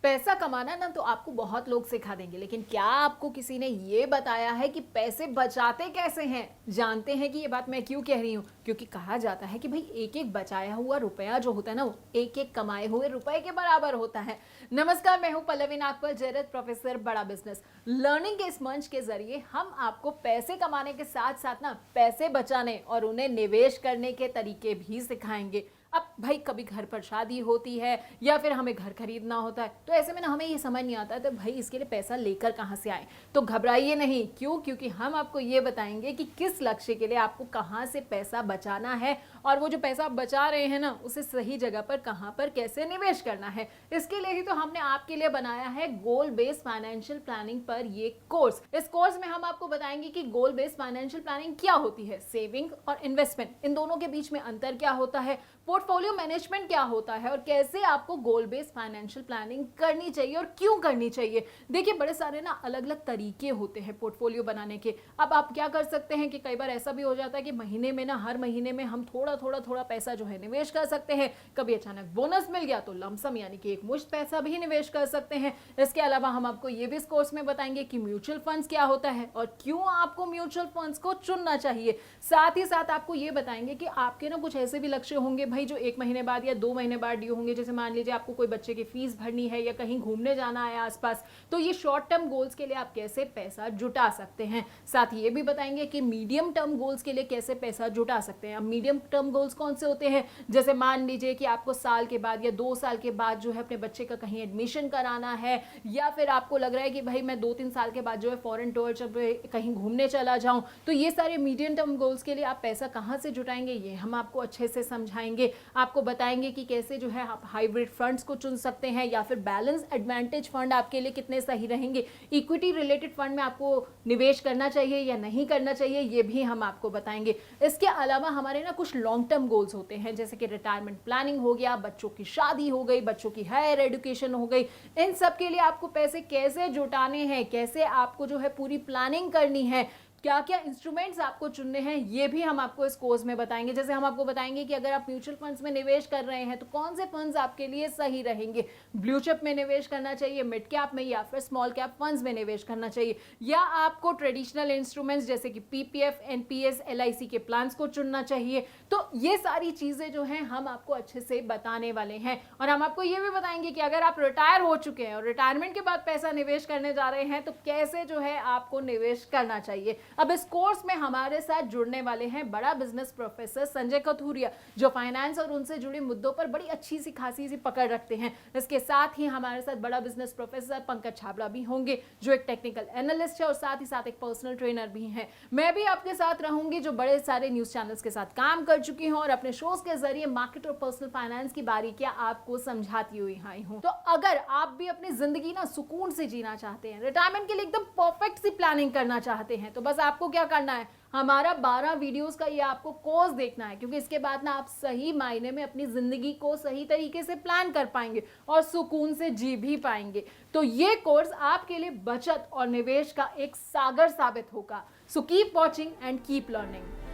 पैसा कमाना ना तो आपको बहुत लोग सिखा देंगे, लेकिन क्या आपको किसी ने ये बताया है कि पैसे बचाते कैसे हैं? जानते हैं कि ये बात मैं क्यों कह रही हूँ? क्योंकि कहा जाता है कि भाई एक एक बचाया हुआ रुपया जो होता है ना, वो एक एक कमाए हुए रुपए के बराबर होता है। नमस्कार, मैं हूँ पल्लवी नागपाल जैरत, प्रोफेसर बड़ा बिजनेस लर्निंग के इस मंच के जरिए हम आपको पैसे कमाने के साथ साथ ना पैसे बचाने और उन्हें निवेश करने के तरीके भी सिखाएंगे। अब भाई कभी घर पर शादी होती है या फिर हमें घर खरीदना होता है, तो ऐसे में ना हमें ये समझ नहीं आता है तो भाई इसके लिए पैसा लेकर कहाँ से आए। तो घबराइए नहीं, क्यों? क्योंकि हम आपको ये बताएंगे कि किस लक्ष्य के लिए आपको कहाँ से पैसा बचाना है और वो जो पैसा आप बचा रहे हैं ना, उसे सही जगह पर कहाँ पर कैसे निवेश करना है। इसके लिए ही तो हमने आपके लिए बनाया है गोल बेस्ड फाइनेंशियल प्लानिंग पर ये कोर्स। इस कोर्स में हम आपको बताएंगे कि गोल बेस्ड फाइनेंशियल प्लानिंग क्या होती है, सेविंग और इन्वेस्टमेंट इन दोनों के बीच में अंतर क्या होता है, पोर्टफोलियो मैनेजमेंट क्या होता है और कैसे आपको गोल बेस्ड फाइनेंशियल प्लानिंग करनी चाहिए और क्यों करनी चाहिए। देखिए, बड़े सारे ना अलग अलग तरीके होते हैं पोर्टफोलियो बनाने के। अब आप क्या कर सकते हैं कि कई बार ऐसा भी हो जाता है कि महीने में ना, हर महीने में हम थोड़ा थोड़ा पैसा जो है निवेश कर सकते हैं। कभी अचानक बोनस मिल गया तो लमसम यानी कि एक मुश्त पैसा भी निवेश कर सकते हैं। इसके अलावा हम आपको ये भी इस कोर्स में बताएंगे कि म्यूचुअल फंड्स क्या होता है और क्यों आपको म्यूचुअल फंड्स को चुनना चाहिए। साथ ही साथ आपको ये बताएंगे कि आपके ना कुछ ऐसे भी लक्ष्य होंगे भाई जो 1 महीने बाद या 2 महीने बाद ड्यू होंगे। जैसे मान लीजिए आपको कोई बच्चे की फीस भरनी है या कहीं घूमने जाना है आसपास, तो ये शॉर्ट टर्म गोल्स के लिए आप कैसे पैसा जुटा सकते हैं। साथ ये भी बताएंगे कि मीडियम टर्म गोल्स के लिए कैसे पैसा जुटा सकते हैं। अब मीडियम टर्म गोल्स कौन से होते हैं? जैसे मान लीजिए कि आपको साल के बाद या 2 साल के बाद जो है अपने बच्चे का कहीं एडमिशन कराना है, या फिर आपको लग रहा है कि भाई मैं 2-3 साल के बाद जो है फॉरेन टूर जब कहीं घूमने चला जाऊं, तो ये सारे मीडियम टर्म गोल्स के लिए आप पैसा कहां से जुटाएंगे, ये हम आपको अच्छे से समझाएंगे। आपको बताएंगे कि कैसे जो है आप हाइब्रिड फंड्स को चुन सकते हैं या फिर बैलेंस एडवांटेज फंड आपके लिए कितने सही रहेंगे। इक्विटी रिलेटेड फंड में आपको निवेश करना चाहिए या नहीं करना चाहिए, ये भी हम आपको बताएंगे। इसके अलावा हमारे ना कुछ लॉन्ग टर्म गोल्स होते हैं, जैसे कि रिटायरमेंट प्लानिंग हो गया, बच्चों की शादी हो गई, बच्चों की हायर एजुकेशन हो गई। इन सब के लिए आपको पैसे कैसे जुटाने हैं, कैसे आपको जो है पूरी प्लानिंग करनी है, क्या क्या इंस्ट्रूमेंट्स आपको चुनने हैं, ये भी हम आपको इस कोर्स में बताएंगे। जैसे हम आपको बताएंगे कि अगर आप म्यूचुअल फंड्स में निवेश कर रहे हैं तो कौन से फंड्स आपके लिए सही रहेंगे, ब्लू चिप में निवेश करना चाहिए, मिड कैप में, या फिर स्मॉल कैप फंड्स में निवेश करना चाहिए, या आपको ट्रेडिशनल इंस्ट्रूमेंट्स जैसे कि पीपीएफ, एनपीएस, एलआईसी के प्लान्स को चुनना चाहिए। तो ये सारी चीजें जो हैं हम आपको अच्छे से बताने वाले हैं। और हम आपको ये भी बताएंगे कि अगर आप रिटायर हो चुके हैं और रिटायरमेंट के बाद पैसा निवेश करने जा रहे हैं तो कैसे जो है आपको निवेश करना चाहिए। अब इस कोर्स में हमारे साथ जुड़ने वाले हैं बड़ा बिजनेस प्रोफेसर संजय कथूरिया, जो फाइनेंस और उनसे जुड़े मुद्दों पर बड़ी अच्छी सी खासी सी पकड़ रखते हैं। इसके साथ ही हमारे साथ बड़ा बिजनेस प्रोफेसर पंकज छाबड़ा भी होंगे, जो एक टेक्निकल एनालिस्ट है और साथ ही साथ एक पर्सनल ट्रेनर भी हैं। मैं भी आपके साथ रहूंगी, जो बड़े सारे न्यूज चैनल्स के साथ काम कर चुकी हूं और अपने शोज के जरिए मार्केट और पर्सनल फाइनेंस की बारीकियां आपको समझाती हुई आई हूं। तो अगर आप भी अपनी जिंदगी ना सुकून से जीना चाहते हैं, रिटायरमेंट के लिए एकदम परफेक्ट सी प्लानिंग करना चाहते हैं, तो बस आपको क्या करना है, हमारा 12 वीडियोस का ये आपको कोर्स देखना है। क्योंकि इसके बाद ना आप सही मायने में अपनी जिंदगी को सही तरीके से प्लान कर पाएंगे और सुकून से जी भी पाएंगे। तो ये कोर्स आपके लिए बचत और निवेश का एक सागर साबित होगा। So keep watching and keep learning.